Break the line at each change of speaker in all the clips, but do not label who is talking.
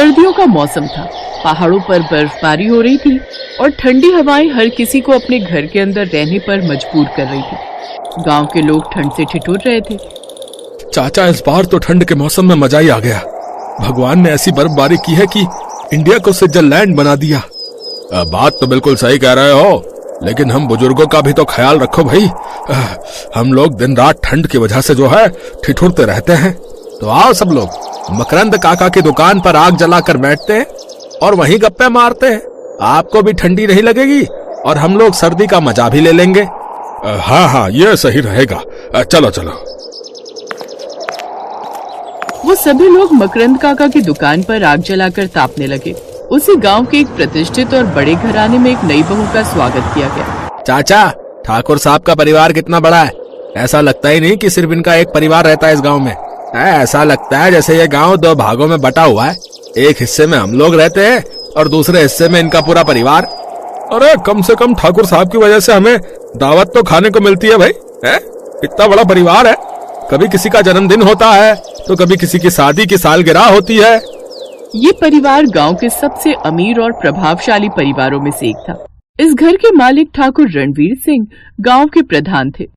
सर्दियों का मौसम था। पहाड़ों पर बर्फबारी हो रही थी और ठंडी हवाएं हर किसी को अपने घर के अंदर रहने पर मजबूर कर रही थी। गांव के लोग ठंड से ठिठुर रहे थे।
चाचा, इस बार तो ठंड के मौसम में मजा ही आ गया। भगवान ने ऐसी बर्फबारी की है कि इंडिया को स्विट्जरलैंड बना दिया। बात तो बिल्कुल सही कह रहे हो, लेकिन हम बुजुर्गों का भी तो ख्याल रखो भाई। हम लोग दिन रात ठंड की वजह से जो है ठिठुरते रहते हैं। तो आओ सब लोग मकरंद काका की दुकान पर आग जलाकर बैठते हैं और वहीं गप्पे मारते हैं। आपको भी ठंडी नहीं लगेगी और हम लोग सर्दी का मजा भी ले लेंगे। हाँ हाँ, ये सही रहेगा। चलो चलो।
वो सभी लोग मकरंद काका की दुकान पर आग जलाकर तापने लगे। उसी गांव के एक प्रतिष्ठित और बड़े घराने में एक नई बहू का स्वागत किया गया।
चाचा, ठाकुर साहब का परिवार कितना बड़ा है। ऐसा लगता ही नहीं कि सिर्फ इनका एक परिवार रहता है इस गांव में। ऐसा लगता है जैसे ये गांव दो भागों में बटा हुआ है। एक हिस्से में हम लोग रहते हैं और दूसरे हिस्से में इनका पूरा परिवार। अरे कम से कम ठाकुर साहब की वजह से हमें दावत तो खाने को मिलती है भाई। इतना बड़ा परिवार है। कभी किसी का जन्मदिन होता है तो कभी किसी की शादी की सालगिरह होती है।
ये परिवार गांव के सबसे अमीर और प्रभावशाली परिवारों में से एक था। इस घर के मालिक ठाकुर रणवीर सिंह गांव के प्रधान थे।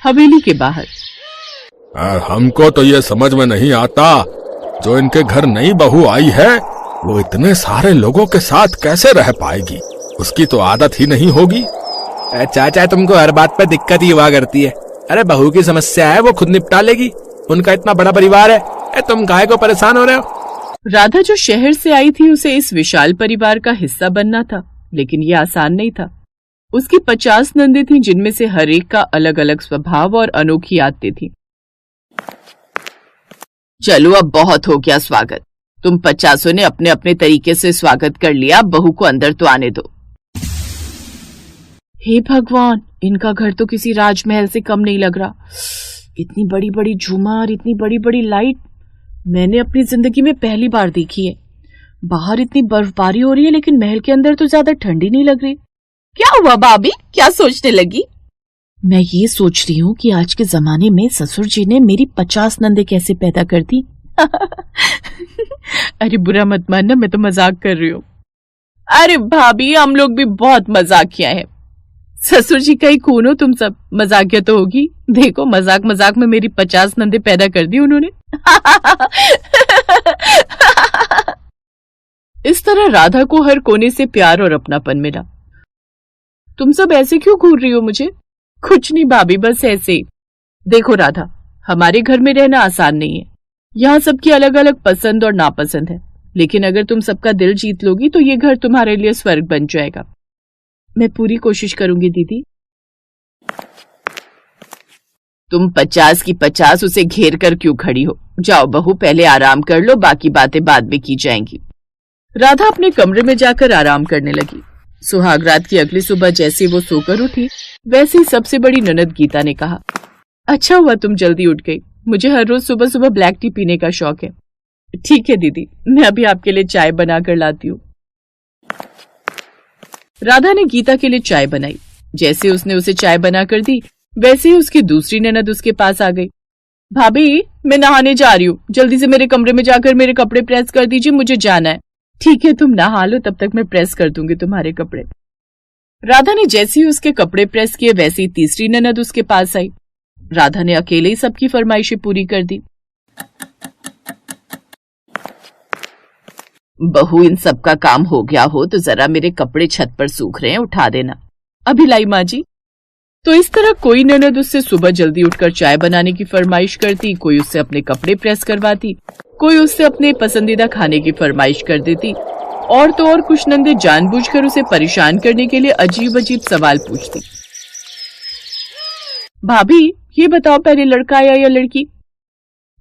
हवेली के बाहर
हमको तो ये समझ में नहीं आता, जो इनके घर नई बहू आई है वो इतने सारे लोगों के साथ कैसे रह पाएगी। उसकी तो आदत ही नहीं होगी। चाचा, तुमको हर बात पे दिक्कत ही हुआ करती है। अरे बहू की समस्या है, वो खुद निपटा लेगी। उनका इतना बड़ा परिवार है, तुम काहे को परेशान हो रहे हो।
राधा जो शहर से आई थी, उसे इस विशाल परिवार का हिस्सा बनना था, लेकिन ये आसान नहीं था। उसकी 50 नंदे थीं, जिनमें से हर एक का अलग अलग स्वभाव और अनोखी आदतें थीं। चलो अब बहुत हो गया स्वागत। तुम 50 ने अपने अपने तरीके से स्वागत कर लिया। बहू को अंदर तो आने दो। हे भगवान, इनका घर तो किसी राजमहल से कम नहीं लग रहा। इतनी बड़ी बड़ी झूमर, इतनी बड़ी बड़ी लाइट मैंने अपनी जिंदगी में पहली बार देखी है। बाहर इतनी बर्फबारी हो रही है, लेकिन महल के अंदर तो ज्यादा ठंडी नहीं लग रही। क्या हुआ भाभी, क्या सोचने लगी? मैं ये सोच रही हूँ कि आज के जमाने में ससुर जी ने मेरी 50 नंदे कैसे पैदा कर दी। अरे बुरा मत मानना, मैं तो मजाक कर रही हूँ। अरे भाभी, हम लोग भी बहुत मजाक किया है। ससुर जी का ही खून हो तुम सब, मजाकिया तो होगी। देखो मजाक मजाक में मेरी 50 नंदे पैदा कर दी उन्होंने। इस तरह राधा को हर कोने से प्यार और अपनापन मिला। तुम सब ऐसे क्यों घूर रही हो मुझे? कुछ नहीं भाभी, बस ऐसे। देखो राधा, हमारे घर में रहना आसान नहीं है। यहाँ सबकी अलग अलग पसंद और नापसंद है, लेकिन अगर तुम सबका दिल जीत लोगी तो ये घर तुम्हारे लिए स्वर्ग बन जाएगा। मैं पूरी कोशिश करूंगी दीदी। तुम 50 की 50 उसे घेर कर क्यों खड़ी हो? जाओ बहू, पहले आराम कर लो, बाकी बातें बाद में की जाएंगी। राधा अपने कमरे में जाकर आराम करने लगी। सुहागरात की अगली सुबह जैसे वो सोकर उठी, वैसे ही सबसे बड़ी ननद गीता ने कहा, अच्छा हुआ तुम जल्दी उठ गई। मुझे हर रोज सुबह सुबह ब्लैक टी पीने का शौक है। ठीक है दीदी, मैं अभी आपके लिए चाय बना कर लाती हूँ। राधा ने गीता के लिए चाय बनाई। जैसे उसने उसे चाय बना कर दी, वैसे ही उसकी दूसरी ननद उसके पास आ गई। भाभी, मैं नहाने जा रही हूँ, जल्दी से मेरे कमरे में जाकर मेरे कपड़े प्रेस कर दीजिए, मुझे जाना है। ठीक है, तुम नहा लो, तब तक मैं प्रेस कर दूंगी तुम्हारे कपड़े। राधा ने जैसे ही उसके कपड़े प्रेस किए, वैसे ही तीसरी ननद उसके पास आई। राधा ने अकेले ही सबकी फरमाइशें पूरी कर दी। बहू, इन सब का काम हो गया हो तो जरा मेरे कपड़े छत पर सूख रहे हैं, उठा देना। अभी लाई माँ जी। तो इस तरह कोई ननद उससे सुबह जल्दी उठकर चाय बनाने की फरमाइश करती, कोई उससे अपने कपड़े प्रेस करवाती, कोई उससे अपने पसंदीदा खाने की फरमाइश कर देती, और तो और कुछ नंदे जानबूझकर उसे परेशान करने के लिए अजीब अजीब सवाल पूछती। भाभी, ये बताओ, पहले लड़का आया या लड़की?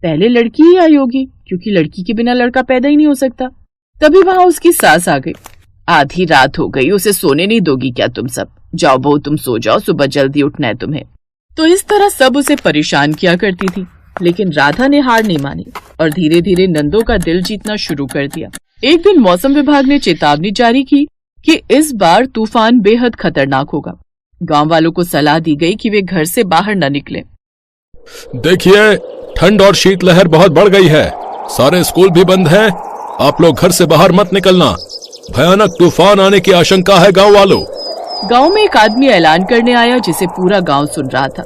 पहले लड़की ही आई होगी, क्योंकि लड़की के बिना लड़का पैदा ही नहीं हो सकता। तभी वहां उसकी सास आ गई। आधी रात हो गई, उसे सोने नहीं दोगी क्या तुम सब? जाओ बहू, तुम सो जाओ, सुबह जल्दी उठना है तुम्हें। तो इस तरह सब उसे परेशान किया करती थी, लेकिन राधा ने हार नहीं मानी और धीरे धीरे नंदों का दिल जीतना शुरू कर दिया। एक दिन मौसम विभाग ने चेतावनी जारी की कि इस बार तूफान बेहद खतरनाक होगा। गांव वालों को सलाह दी गई कि वे घर से बाहर न निकलें।
देखिए, ठंड और शीतलहर बहुत बढ़ गई है। सारे स्कूल भी बंद हैं आप लोग घर से बाहर मत निकलना, भयानक तूफान आने की आशंका है गांव वालों।
गांव में एक आदमी ऐलान करने आया जिसे पूरा गांव सुन रहा था।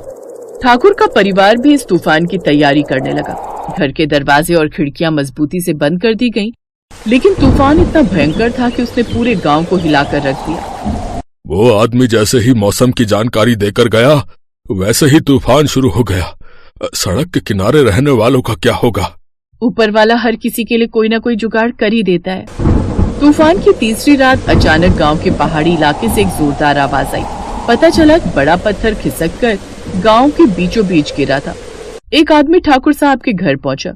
ठाकुर का परिवार भी इस तूफान की तैयारी करने लगा। घर के दरवाजे और खिड़कियां मजबूती से बंद कर दी गईं, लेकिन तूफान इतना भयंकर था कि उसने पूरे गांव को हिलाकर रख दिया।
वो आदमी जैसे ही मौसम की जानकारी देकर गया, वैसे ही तूफान शुरू हो गया। सड़क के किनारे रहने वालों का क्या होगा?
ऊपर वाला हर किसी के लिए कोई न कोई जुगाड़ कर ही देता है। तूफान की तीसरी रात अचानक गांव के पहाड़ी इलाके से एक जोरदार आवाज आई। पता चला कि बड़ा पत्थर खिसक कर गांव के बीचों बीच गिरा था। एक आदमी ठाकुर साहब के घर पहुंचा।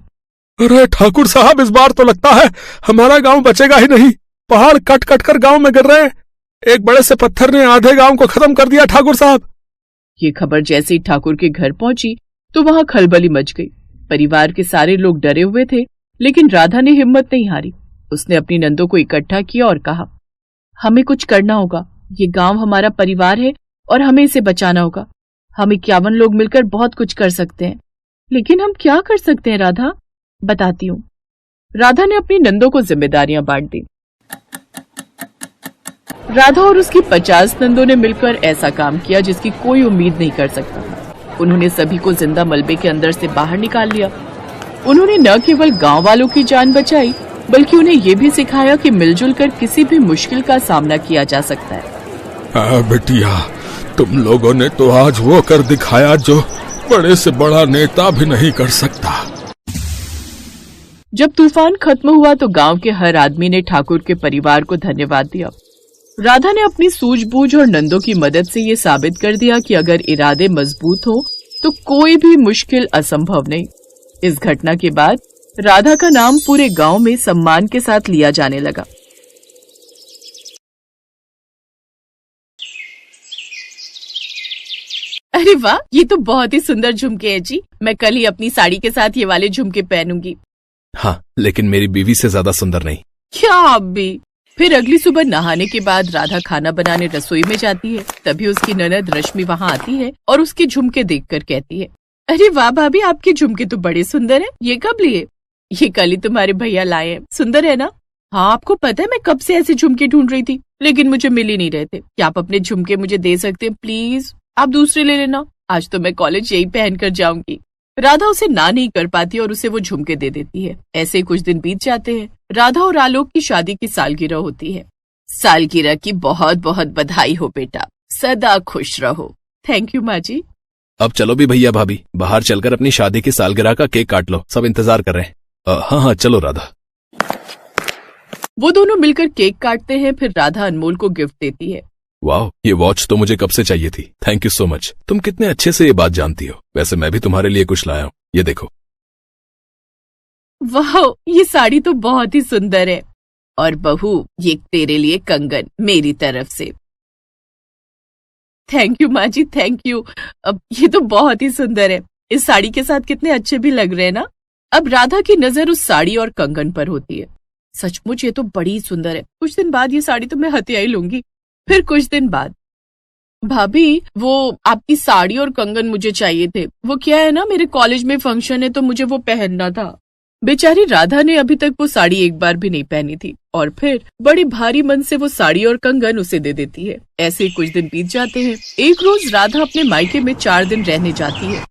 अरे ठाकुर साहब, इस बार तो लगता है हमारा गांव बचेगा ही नहीं। पहाड़ कट कट कर गांव में गिर रहे हैं। एक बड़े से पत्थर ने आधे गांव को खत्म कर दिया ठाकुर साहब।
ये खबर जैसे ही ठाकुर के घर पहुंची तो वहां खलबली मच गई। परिवार के सारे लोग डरे हुए थे, लेकिन राधा ने हिम्मत नहीं हारी। उसने अपनी नंदों को इकट्ठा किया और कहा, हमें कुछ करना होगा। ये गांव हमारा परिवार है और हमें इसे बचाना होगा। हम 51 लोग मिलकर बहुत कुछ कर सकते हैं। लेकिन हम क्या कर सकते हैं राधा? बताती हूँ। राधा ने अपनी नंदों को जिम्मेदारियां बांट दी। राधा और उसकी 50 नंदों ने मिलकर ऐसा काम किया जिसकी कोई उम्मीद नहीं कर सकता था। उन्होंने सभी को जिंदा मलबे के अंदर से बाहर निकाल लिया। उन्होंने न केवल गांव वालों की जान बचाई, बल्कि उन्हें ये भी सिखाया कि मिलजुल कर किसी भी मुश्किल का सामना किया जा सकता है।
बेटिया, तुम लोगों ने तो आज वो कर दिखाया जो बड़े से बड़ा नेता भी नहीं कर सकता।
जब तूफान खत्म हुआ तो गांव के हर आदमी ने ठाकुर के परिवार को धन्यवाद दिया। राधा ने अपनी सूझबूझ और नंदों की मदद से ये साबित कर दिया कि अगर इरादे मजबूत हो तो कोई भी मुश्किल असंभव नहीं। इस घटना के बाद राधा का नाम पूरे गांव में सम्मान के साथ लिया जाने लगा। अरे वाह, ये तो बहुत ही सुंदर झुमके हैं जी। मैं कल ही अपनी साड़ी के साथ ये वाले झुमके पहनूंगी।
हाँ, लेकिन मेरी बीवी से ज्यादा सुंदर नहीं।
क्या आप भी? फिर अगली सुबह नहाने के बाद राधा खाना बनाने रसोई में जाती है। तभी उसकी ननद रश्मि वहाँ आती है और उसके झुमके देखकर कहती है, अरे वाह भाभी, आपके झुमके तो बड़े सुंदर हैं। ये कब लिए? ये कल ही तुम्हारे भैया लाए हैं। सुंदर है ना? हाँ, आपको पता है मैं कब से ऐसे झुमके ढूंढ रही थी, लेकिन मुझे मिल ही नहीं रहे थे। क्या आप अपने झुमके मुझे दे सकते हैं प्लीज? आप दूसरे ले लेना। आज तो मैं कॉलेज यही पहन कर जाऊंगी। राधा उसे ना नहीं कर पाती और उसे वो झुमके दे देती है। ऐसे कुछ दिन बीत जाते हैं। राधा और आलोक की शादी की सालगिरह होती है। सालगिरह की बहुत बहुत बधाई हो बेटा, सदा खुश रहो। थैंक यू माँ जी।
अब चलो भी भैया भाभी, बाहर चलकर अपनी शादी की सालगिरह का केक काट लो, सब इंतजार कर रहे हैं। हाँ हाँ चलो राधा।
वो दोनों मिलकर केक काटते हैं। फिर राधा अनमोल को गिफ्ट देती है।
वाह, ये वॉच तो मुझे कब से चाहिए थी। Thank you so much. तुम कितने अच्छे से ये बात जानती हो। वैसे मैं भी तुम्हारे लिए कुछ लाया हूँ, ये देखो।
वाह, ये साड़ी तो बहुत ही सुंदर है। और बहू, ये तेरे लिए कंगन मेरी तरफ से। थैंक यू माँ जी, थैंक यू। अब ये तो बहुत ही सुंदर है। इस साड़ी के साथ कितने अच्छे भी लग रहे हैं ना। अब राधा की नजर उस साड़ी और कंगन पर होती है। सचमुच ये तो बड़ी सुंदर है। कुछ दिन बाद ये साड़ी तो मैं हथिया ही लूंगी। फिर कुछ दिन बाद, भाभी वो आपकी साड़ी और कंगन मुझे चाहिए थे। वो क्या है ना, मेरे कॉलेज में फंक्शन है तो मुझे वो पहनना था। बेचारी राधा ने अभी तक वो साड़ी एक बार भी नहीं पहनी थी और फिर बड़े भारी मन से वो साड़ी और कंगन उसे दे देती है। ऐसे कुछ दिन बीत जाते हैं। एक रोज राधा अपने मायके में 4 दिन रहने जाती है।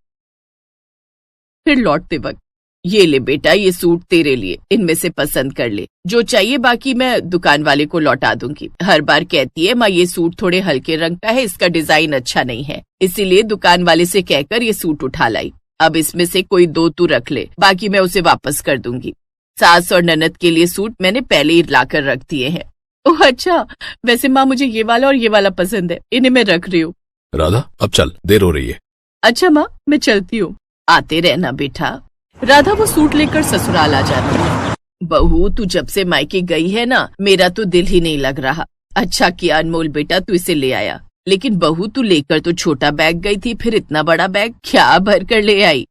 फिर लौटते वक्त, ये ले बेटा, ये सूट तेरे लिए, इनमें से पसंद कर ले। जो चाहिए बाकी मैं दुकान वाले को लौटा दूंगी। हर बार कहती है, माँ ये सूट थोड़े हल्के रंग का है, इसका डिजाइन अच्छा नहीं है, इसीलिए दुकान वाले से कहकर ये सूट उठा लाई। अब इसमें से कोई 2 तू रख ले, बाकी मैं उसे वापस कर दूंगी। सास और ननद के लिए सूट मैंने पहले ही लाकर रख दिए हैं। ओह अच्छा, वैसे माँ मुझे ये वाला और ये वाला पसंद है, इन्हें मैं रख रही हूँ।
राधा अब चल, देर हो रही है।
अच्छा माँ, मैं चलती हूँ। आते रहना बेटा। राधा वो सूट लेकर ससुराल आ जाती है। बहू, तू जब से मायके गई है ना, मेरा तो दिल ही नहीं लग रहा। अच्छा किया अनमोल बेटा, तू इसे ले आया। लेकिन बहू, तू लेकर तो छोटा बैग गई थी, फिर इतना बड़ा बैग क्या भर कर ले आई?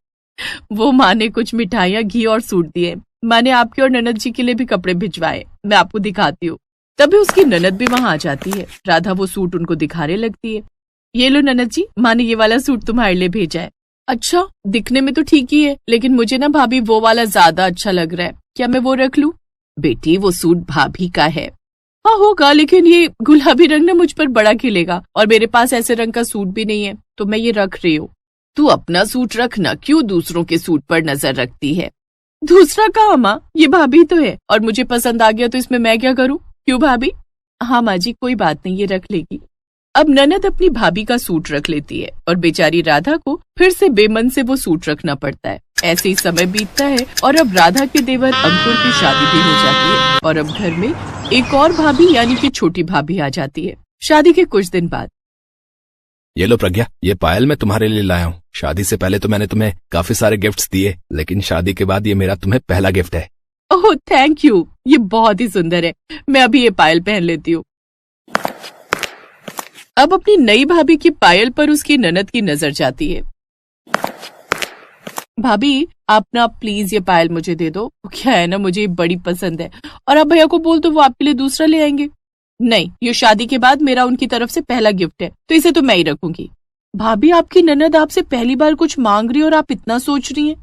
वो माँ ने कुछ मिठाइयाँ, घी और सूट दिए। माँ ने आपके और ननद जी के लिए भी कपड़े भिजवाए, मैं आपको दिखाती हूँ। तभी उसकी ननद भी वहाँ आ जाती है। राधा वो सूट उनको दिखाने लगती है। ये लो ननद जी, माँ ने ये वाला सूट तुम्हारे लिए भेजा है। अच्छा, दिखने में तो ठीक ही है, लेकिन मुझे ना भाभी वो वाला ज्यादा अच्छा लग रहा है। क्या मैं वो रख लूं? बेटी वो सूट भाभी का है। हाँ होगा, लेकिन ये गुलाबी रंग ना मुझ पर बड़ा खिलेगा और मेरे पास ऐसे रंग का सूट भी नहीं है, तो मैं ये रख रही हूँ। तू अपना सूट रखना, क्यों दूसरों के सूट पर नजर रखती है? दूसरा कहाँ माँ, ये भाभी तो है और मुझे पसंद आ गया तो इसमें मैं क्या करूँ? क्यों भाभी? हाँ माँ जी कोई बात नहीं, ये रख लेगी। अब ननद अपनी भाभी का सूट रख लेती है और बेचारी राधा को फिर से बेमन से वो सूट रखना पड़ता है। ऐसे ही समय बीतता है और अब राधा के देवर अंकुर की शादी भी हो जाती है और अब घर में एक और भाभी यानी कि छोटी भाभी आ जाती है। शादी के कुछ दिन बाद,
ये लो प्रज्ञा, ये पायल मैं तुम्हारे लिए लाया हूँ। शादी से पहले तो मैंने तुम्हें काफी सारे गिफ्ट्स दिए, लेकिन शादी के बाद ये मेरा तुम्हें पहला गिफ्ट है।
ओह थैंक यू, ये बहुत ही सुंदर है। मैं अभी ये पायल पहन लेती हूँ। अब अपनी नई भाभी की पायल पर उसकी ननद की नजर जाती है। भाभी आप ना प्लीज ये पायल मुझे दे दो, क्या है ना मुझे बड़ी पसंद है और आप भैया को बोल दो वो आपके लिए दूसरा ले आएंगे। नहीं, ये शादी के बाद मेरा उनकी तरफ से पहला गिफ्ट है, तो इसे तो मैं ही रखूंगी। भाभी आपकी ननद आपसे पहली बार कुछ मांग रही है और आप इतना सोच रही हैं।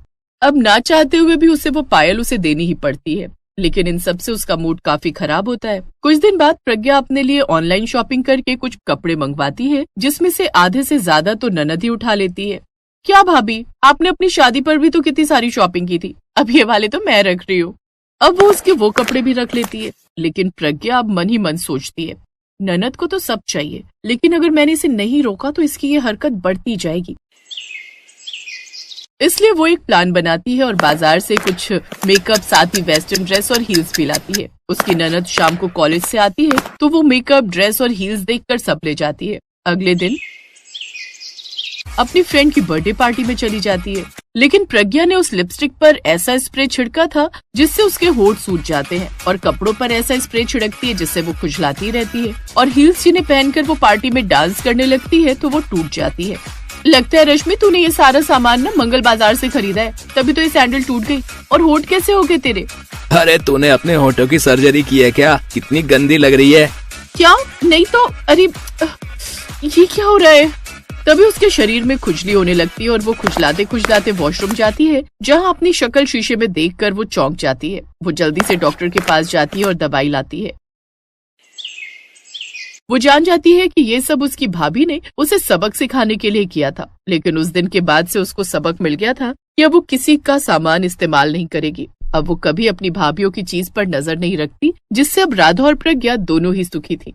अब ना चाहते हुए भी उसे वो पायल उसे देनी ही पड़ती है, लेकिन इन सब से उसका मूड काफी खराब होता है। कुछ दिन बाद प्रज्ञा अपने लिए ऑनलाइन शॉपिंग करके कुछ कपड़े मंगवाती है, जिसमें से आधे से ज्यादा तो ननद ही उठा लेती है। क्या भाभी, आपने अपनी शादी पर भी तो कितनी सारी शॉपिंग की थी, अब ये वाले तो मैं रख रही हूँ। अब वो उसके वो कपड़े भी रख लेती है, लेकिन प्रज्ञा अब मन ही मन सोचती है, ननद को तो सब चाहिए, लेकिन अगर मैंने इसे नहीं रोका तो इसकी ये हरकत बढ़ती जाएगी। इसलिए वो एक प्लान बनाती है और बाजार से कुछ मेकअप, साथ ही वेस्टर्न ड्रेस और हील्स भी लाती है। उसकी ननद शाम को कॉलेज से आती है तो वो मेकअप, ड्रेस और हील्स देखकर सब ले जाती है। अगले दिन अपनी फ्रेंड की बर्थडे पार्टी में चली जाती है, लेकिन प्रज्ञा ने उस लिपस्टिक पर ऐसा स्प्रे छिड़का था जिससे उसके होंठ सूज जाते हैं और कपड़ों पर ऐसा स्प्रे छिड़कती है जिससे वो खुजलाती रहती है और हील्स जिन्हें पहनकर वो पार्टी में डांस करने लगती है तो वो टूट जाती है। लगता है रश्मि तूने ये सारा सामान ना मंगल बाजार से खरीदा है, तभी तो ये सैंडल टूट गई। और होंठ कैसे हो गए तेरे?
अरे तूने अपने होठों की सर्जरी की है क्या? कितनी गंदी लग रही है।
क्या? नहीं तो, अरे ये क्या हो रहा है? तभी उसके शरीर में खुजली होने लगती है और वो खुजलाते खुजलाते वॉशरूम जाती है, जहाँ अपनी शक्ल शीशे में देखकर वो चौंक जाती है। वो जल्दी से डॉक्टर के पास जाती है और दवाई लाती है। वो जान जाती है कि ये सब उसकी भाभी ने उसे सबक सिखाने के लिए किया था, लेकिन उस दिन के बाद से उसको सबक मिल गया था कि अब वो किसी का सामान इस्तेमाल नहीं करेगी। अब वो कभी अपनी भाभीयों की चीज पर नजर नहीं रखती, जिससे अब राधा और प्रज्ञा दोनों ही सुखी थी।